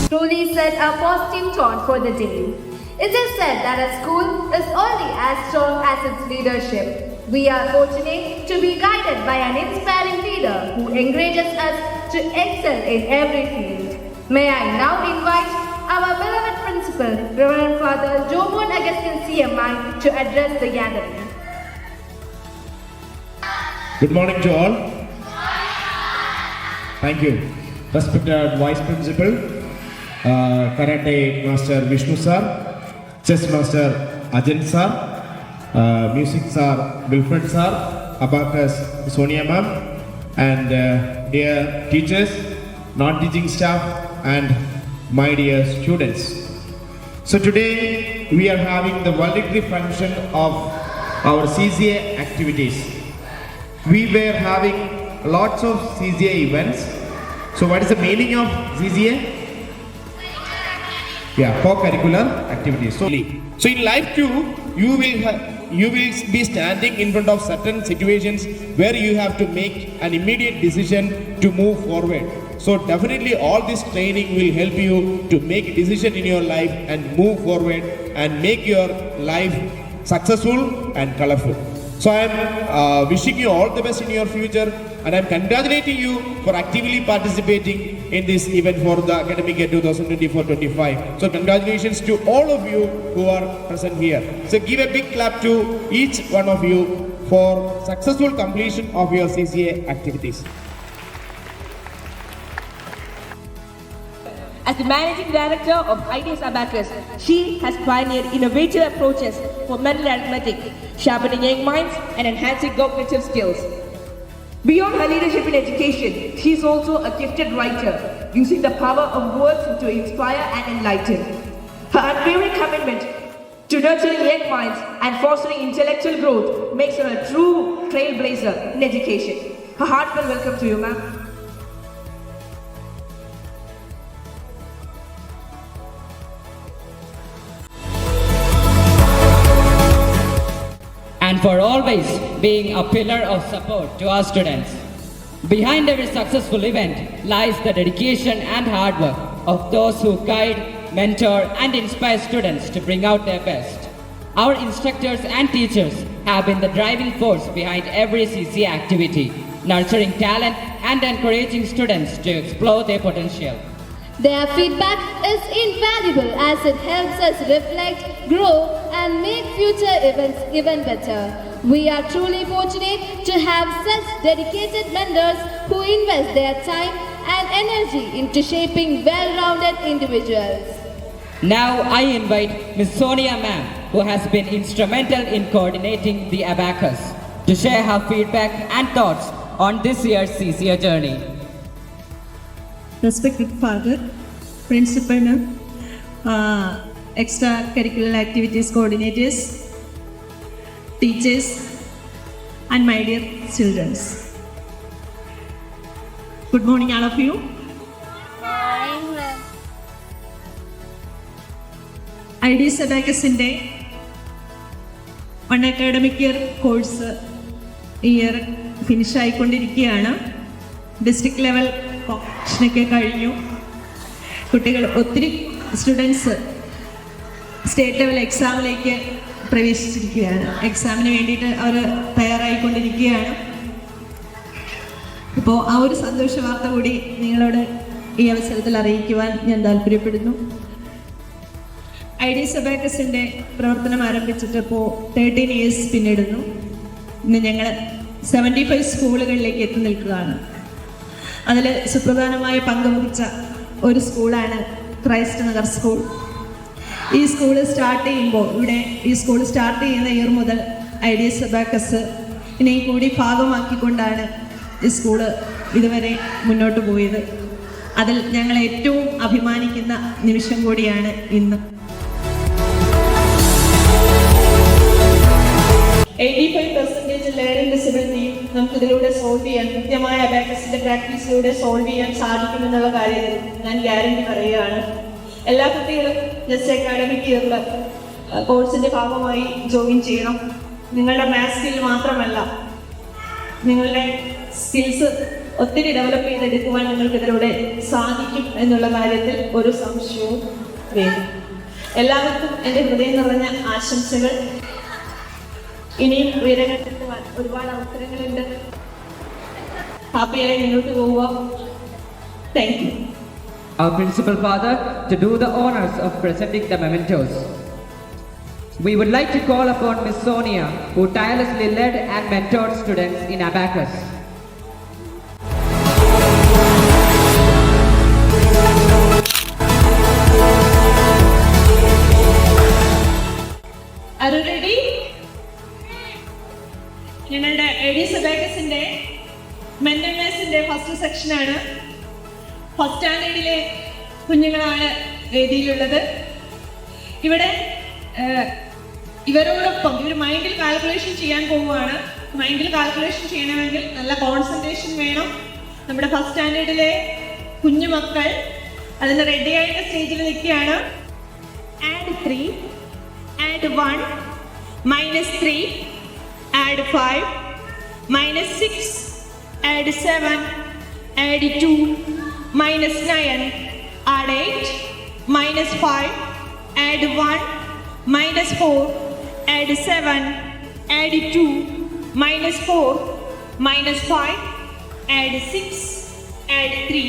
truly set a positive tone for the day. It is said that a school is only as strong as its leadership. We are fortunate to be guided by an inspiring leader who encourages us to excel in every field. May I now invite our beloved principal, Reverend Father Jomon Augustine CMI, to address the gathering. Good morning to all. Thank you. Respected Vice Principal, Karate Master Vishnu Sir, Chess Master Ajay Sir, Music Sir Wilfred Sir, Abacus Sonia Ma'am, and dear teachers, non-teaching staff, and my dear students. So today we are having the valedictory function of our CCA activities. We were having lots of CCA events. So what is the meaning of CCA? Yeah, co-curricular activities. So in life too, you will be standing in front of certain situations where you have to make an immediate decision to move forward. So definitely all this training will help you to make a decision in your life and move forward and make your life successful and colorful. So I am wishing you all the best in your future, and I am congratulating you for actively participating in this event for the academic year 2024-25. So congratulations to all of you who are present here. So give a big clap to each one of you for successful completion of your CCA activities. As the Managing Director of IDS Abacus, she has pioneered innovative approaches for mental arithmetic, sharpening young minds and enhancing cognitive skills. Beyond her leadership in education, she is also a gifted writer, using the power of words to inspire and enlighten. Her unwavering commitment to nurturing young minds and fostering intellectual growth makes her a true trailblazer in education. Her heartfelt welcome to you, ma'am. And for always being a pillar of support to our students. Behind every successful event lies the dedication and hard work of those who guide, mentor, and inspire students to bring out their best. Our instructors and teachers have been the driving force behind every CCA activity, nurturing talent and encouraging students to explore their potential. Their feedback is invaluable as it helps us reflect, grow, and make future events even better. We are truly fortunate to have such dedicated mentors who invest their time and energy into shaping well-rounded individuals. Now I invite Ms. Sonia Ma'am, who has been instrumental in coordinating the Abacus, to share her feedback and thoughts on this year's CCA journey. Respected Father, Principal, extracurricular activities coordinators, teachers, and my dear children. Good morning, all of you. IDS Abacusinte one academic year course year finish ആയിക്കൊണ്ടിരിക്കുകയാണ്. District level കോമ്പറ്റീഷനൊക്കെ കഴിഞ്ഞു. കുട്ടികൾ ഒത്തിരി students state level എക്സാമിലേക്ക് പ്രവേശിച്ചിരിക്കുകയാണ്. എക്സാമിന് വേണ്ടിയിട്ട് അവർ തയ്യാറായിക്കൊണ്ടിരിക്കുകയാണ്. അപ്പോൾ ആ ഒരു സന്തോഷ വാർത്ത കൂടി നിങ്ങളോട് ഈ അവസരത്തിൽ അറിയിക്കുവാൻ ഞാൻ താല്പര്യപ്പെടുന്നു. IDS Abacusന്റെ പ്രവർത്തനം ആരംഭിച്ചിട്ട് ഇപ്പോൾ 13 years പിന്നിടുന്നു. ഇന്ന് ഞങ്ങൾ 75 സ്കൂളുകളിലേക്ക് എത്തി നിൽക്കുകയാണ്. അതിൽ സുപ്രധാനമായ പങ്കുവഹിച്ച ഒരു സ്കൂളാണ് ക്രൈസ്റ്റ് നഗർ സ്കൂൾ. ഈ സ്കൂൾ സ്റ്റാർട്ട് ചെയ്യുന്ന ഇയർ മുതൽ IDS Abacus ഇനിയും കൂടി ഭാഗമാക്കിക്കൊണ്ടാണ് ഈ സ്കൂള് ഇതുവരെ മുന്നോട്ട് പോയത്. അതിൽ ഞങ്ങൾ ഏറ്റവും അഭിമാനിക്കുന്ന നിമിഷം കൂടിയാണ് ഇന്ന്. 85% ലേണിംഗ് ഡിസബിലിറ്റിയും നമുക്കിതിലൂടെ സോൾവ് ചെയ്യാൻ, കൃത്യമായ അബാക്കസിന്റെ പ്രാക്ടീസിലൂടെ സോൾവ് ചെയ്യാൻ സാധിക്കുമെന്നുള്ള കാര്യത്തിൽ ഞാൻ ഗ്യാരണ്ടി പറയുകയാണ്. എല്ലാ കുട്ടികളും ജസ്റ്റ് അക്കാഡമിക് ഇയറിൽ കോഴ്സിന്റെ ഭാഗമായി ജോയിൻ ചെയ്യണം. നിങ്ങളുടെ മാത്സ് സ്കിൽ മാത്രമല്ല, നിങ്ങളുടെ സ്കിൽസ് ഒത്തിരി ഡെവലപ്പ് ചെയ്തെടുക്കുവാൻ നിങ്ങൾക്ക് ഇതിലൂടെ സാധിക്കും എന്നുള്ള കാര്യത്തിൽ ഒരു സംശയവും വേണം. എല്ലാവർക്കും എൻ്റെ ഹൃദയം നിറഞ്ഞ ആശംസകൾ. ഇനിയും ഉയരങ്ങളിലെത്തുവാൻ ഒരുപാട് അവസരങ്ങളുണ്ട്. ഹാപ്പിയായി മുന്നോട്ട് പോവുക. Thank you. Our principal father to do the honors of presenting the mementos. We would like to call upon Miss Sonia, who tirelessly led and mentored students in Abacus. Are you ready? ഞങ്ങളുടെ Eddy's അബാക്കസിന്റെ മെന്റർസിന്റെ first സെക്ഷനാണ്. First സ്റ്റാൻഡേർഡിലെ കുഞ്ഞുങ്ങളാണ് വേദിയിലുള്ളത്. ഇവിടെ ഇവരോടൊപ്പം ഇവർ മൈൻഡിൽ calculation ചെയ്യാൻ പോവുകയാണ്. മൈൻഡിൽ കാൽക്കുലേഷൻ ചെയ്യണമെങ്കിൽ നല്ല കോൺസെൻട്രേഷൻ വേണം. നമ്മുടെ ഫസ്റ്റ് സ്റ്റാൻഡേർഡിലെ കുഞ്ഞുമക്കൾ അതിന് റെഡിയായിട്ട് സ്റ്റേജിൽ നിൽക്കുകയാണ്. Add 3, add 1, -3, add 5, -6, add 7, add 2, -9, add 8, -5, add 1, -4, add 7, add 2, -4, -5, add 6, add 3,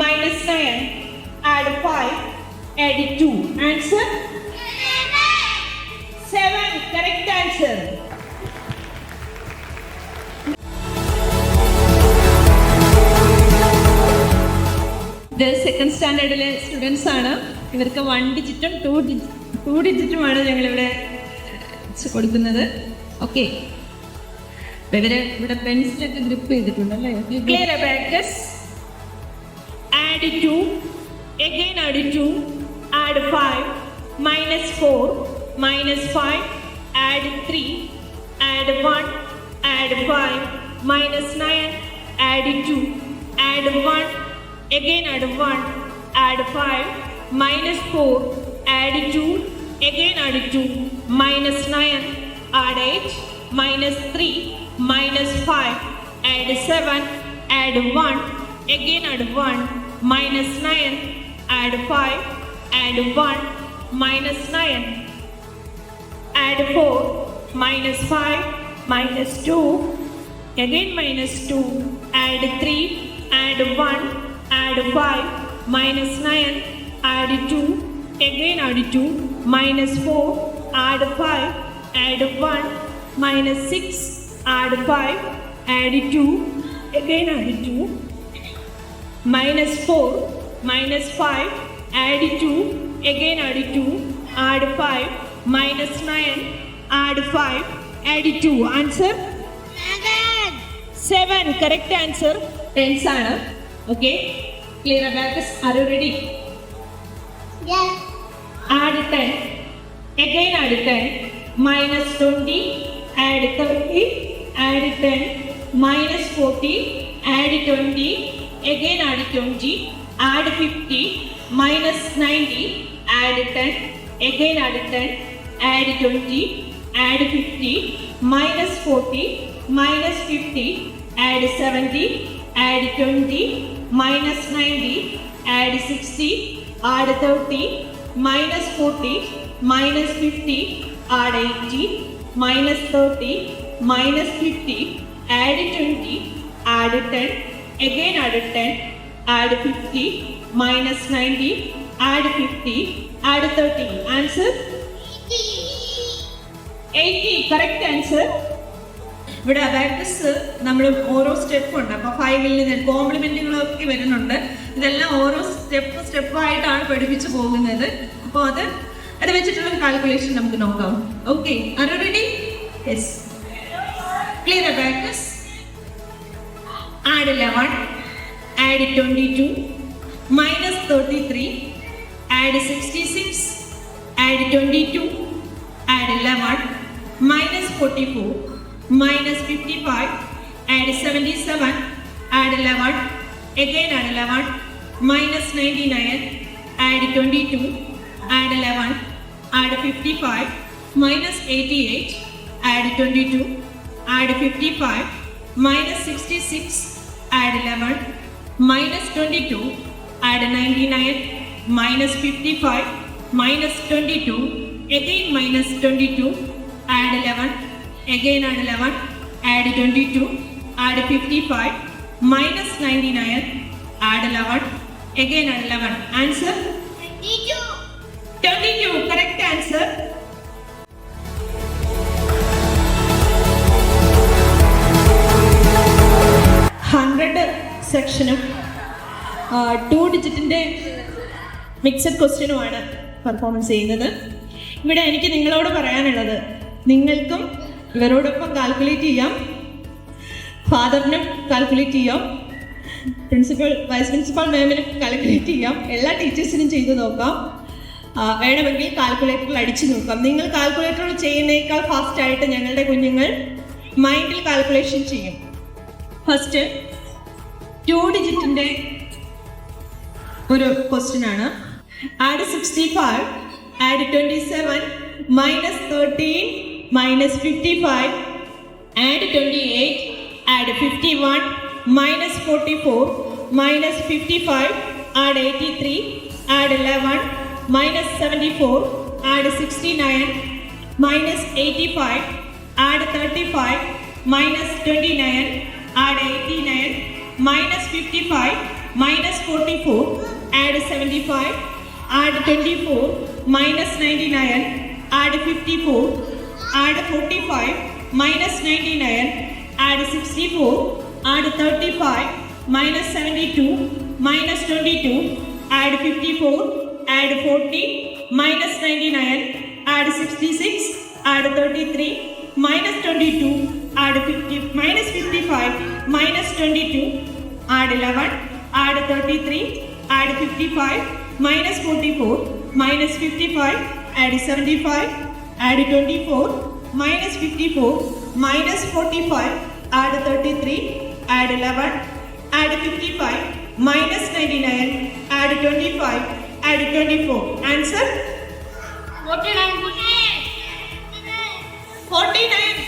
-9, add 5, add 2. Answer? 7. Correct answer. ഇത് സെക്കൻഡ് സ്റ്റാൻഡേർഡിലെ സ്റ്റുഡൻസ് ആണ്. ഇവർക്ക് 1 ഡിജിറ്റും 2 ഡിജിറ്റുമാണ് ഞങ്ങളിവിടെ കൊടുക്കുന്നത്. ഓക്കെ, ഇവര് ഇവിടെ പെൻസിലൊക്കെ ഗ്രിപ്പ് ചെയ്തിട്ടുണ്ടല്ലേ. Clear abacus. Add 2, again add 2, add 5, -4, -5, add 3, add 1, add 5, -9, add 2, add 1, again add 1, add 5, -4, add 2, again add 2, -9, add 8, -3, -5, add 7, add 1, again add 1, -9, add 5, add 1, -9, add 4, -5, -2, again -2, add 3, add 1, add 5, -9, add 2, again add 2, -4, add 5, add 1, -6, add 5, add 2, again add 2, -4, -5, add 2, again add 2, add 5, -9, add 5, add 2. Answer? 7. Correct answer. Tens ആണ്. Okay. Clear abacus. Are you ready? Yes. Add 10. Again add 10. -20. Add 30. Add 10. -40. Add 20. Again add 20. Add 50. -90. Add 10. Again add 10. Add 20. Add 50. -40. -50. Add 70. Add 20. -90. Add 60. Add 30. -40. -50. Add 80. -30. -50. Add 20. Add 10. Again add 10. Add 50. -90. Add 50. Add 30. Answer? 80. Correct answer. ഇവിടെ abacus നമ്മൾ ഓരോ step ഉണ്ട്. അപ്പോൾ 5-ൽ നിന്ന് കോംപ്ലിമെന്റുകളൊക്കെ വരുന്നുണ്ട്. ഇതെല്ലാം ഓരോ സ്റ്റെപ്പായിട്ടാണ് പഠിപ്പിച്ചു പോകുന്നത്. അപ്പോൾ അത് വെച്ചിട്ടുള്ള കാൽക്കുലേഷൻ നമുക്ക് നോക്കാം. Okay, are you ready? Yes. Clear abacus. Add 11, add 22, -33, add 66, add 22, add 11, -44, -55, add 77, add 11, again add 11, -99, add 22, add 11, add 55, -88, add 22, add 55, -66, add 11, minus 22, add 99, minus 55, minus 22, again minus 22, add 11, again add 11, add 22, add 55, minus 99, add 11, again add 11. Answer? 22. 22, correct answer. Hundred സെക്ഷനും 2 ഡിജിറ്റിൻ്റെ mixed ക്വസ്റ്റ്യനുമാണ് performance ചെയ്യുന്നത്. ഇവിടെ എനിക്ക് നിങ്ങളോട് പറയാനുള്ളത്, നിങ്ങൾക്കും ഇവരോടൊപ്പം calculate ചെയ്യാം, ഫാദറിനും calculate ചെയ്യാം, പ്രിൻസിപ്പൽ വൈസ് പ്രിൻസിപ്പൽ മാമിനും കാൽക്കുലേറ്റ് ചെയ്യാം, എല്ലാ ടീച്ചേഴ്സിനും ചെയ്ത് നോക്കാം. വേണമെങ്കിൽ കാൽക്കുലേറ്ററിൽ അടിച്ചു നോക്കാം. നിങ്ങൾ കാൽക്കുലേറ്ററിൽ ചെയ്യുന്നേക്കാൾ ഫാസ്റ്റായിട്ട് ഞങ്ങളുടെ കുഞ്ഞുങ്ങൾ മൈൻഡിൽ കാൽക്കുലേഷൻ ചെയ്യും. ഫസ്റ്റ് 2 ഡിജിറ്റിൻ്റെ ഒരു ക്വസ്റ്റ്യൻ ആണ്. Add 65, add 27, minus 13, minus 55, add 28, add 51, minus 44, minus 55, add 83, add 11, minus 74, add 69, minus 85, add 35, minus 29, add 89, minus 55, minus 44, add 75, add 24, minus 99, add 54, add 45, minus 99, add 64, add 35, minus 72, minus 22, add 54, add 40, minus 99, add 66, add 33, minus 22, add 50, minus 55, minus 22, add 11, add 33, add 55, minus 44, minus 55, add 75, add 24, minus 54, minus 45, add 33, add 11, add 55, minus 99, add 25, add 24. Answer? 49,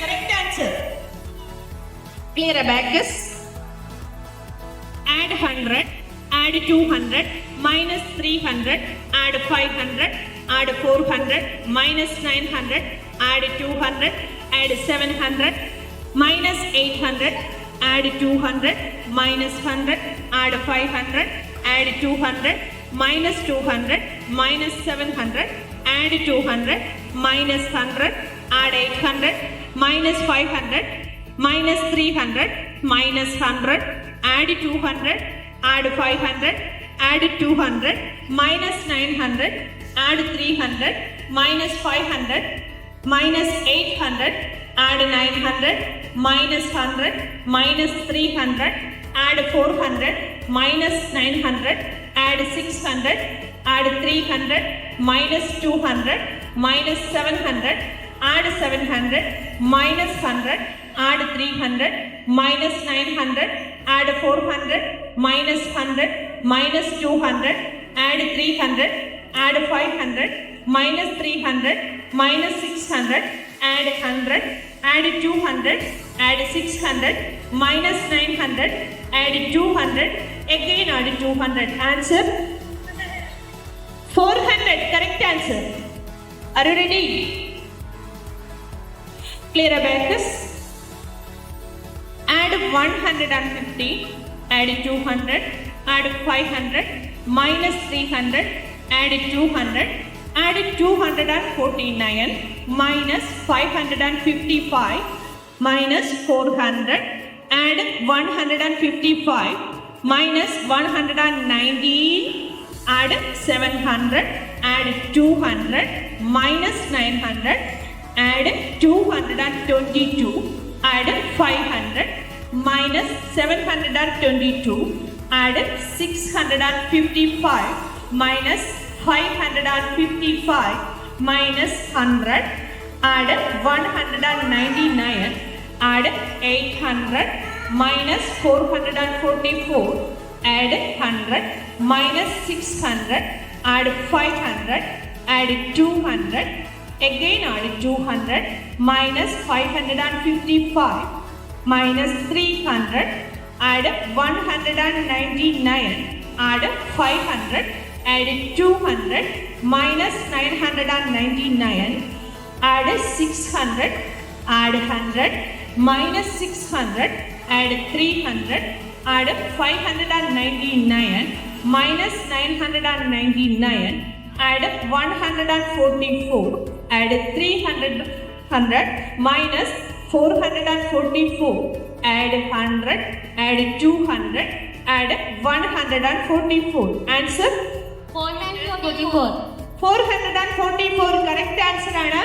correct answer. Clear abacus. Add 100, add 200, minus 300, add 500, add 400, minus 900, add 200, add 700, minus 800, add 200, minus 100, add 500, add 200, minus 200, minus 700, add 200, minus 100, add 800, minus 500, minus 300, minus 100, add 200, add 500, add 200, minus 900, add 300, minus 500, minus 800, add 900, minus 100, minus 300, add 400, minus 900, add 600, add 300, minus 200, minus 700, add 700, minus 100, add 300, minus 900, add 400, minus 100, minus 200, add 300, add 500, minus 300, minus 600, add 100, add 200, add 600, minus 900, add 200, again add 200. Answer? 400, correct answer. Are you ready? Clear abacus. Add 150, add 200, add 500, minus 300, add 200, add 249, minus 555, minus 400, add 155, minus 119, add 700, add 200, minus 900, add 222, add 500, minus 722, add 655, minus 555, minus 100, add 199, add 800, minus 444, add 100, minus 600, add 500, add 200, again add 200, minus 555, minus 300, add 199, add 500, add 200, minus 999, add 600, add 100, minus 600, add 300, add 599, minus 999, add 144, add 300, minus 444, add 100, add 200, add 144. Answer? 444. 444 correct answer ആണ്.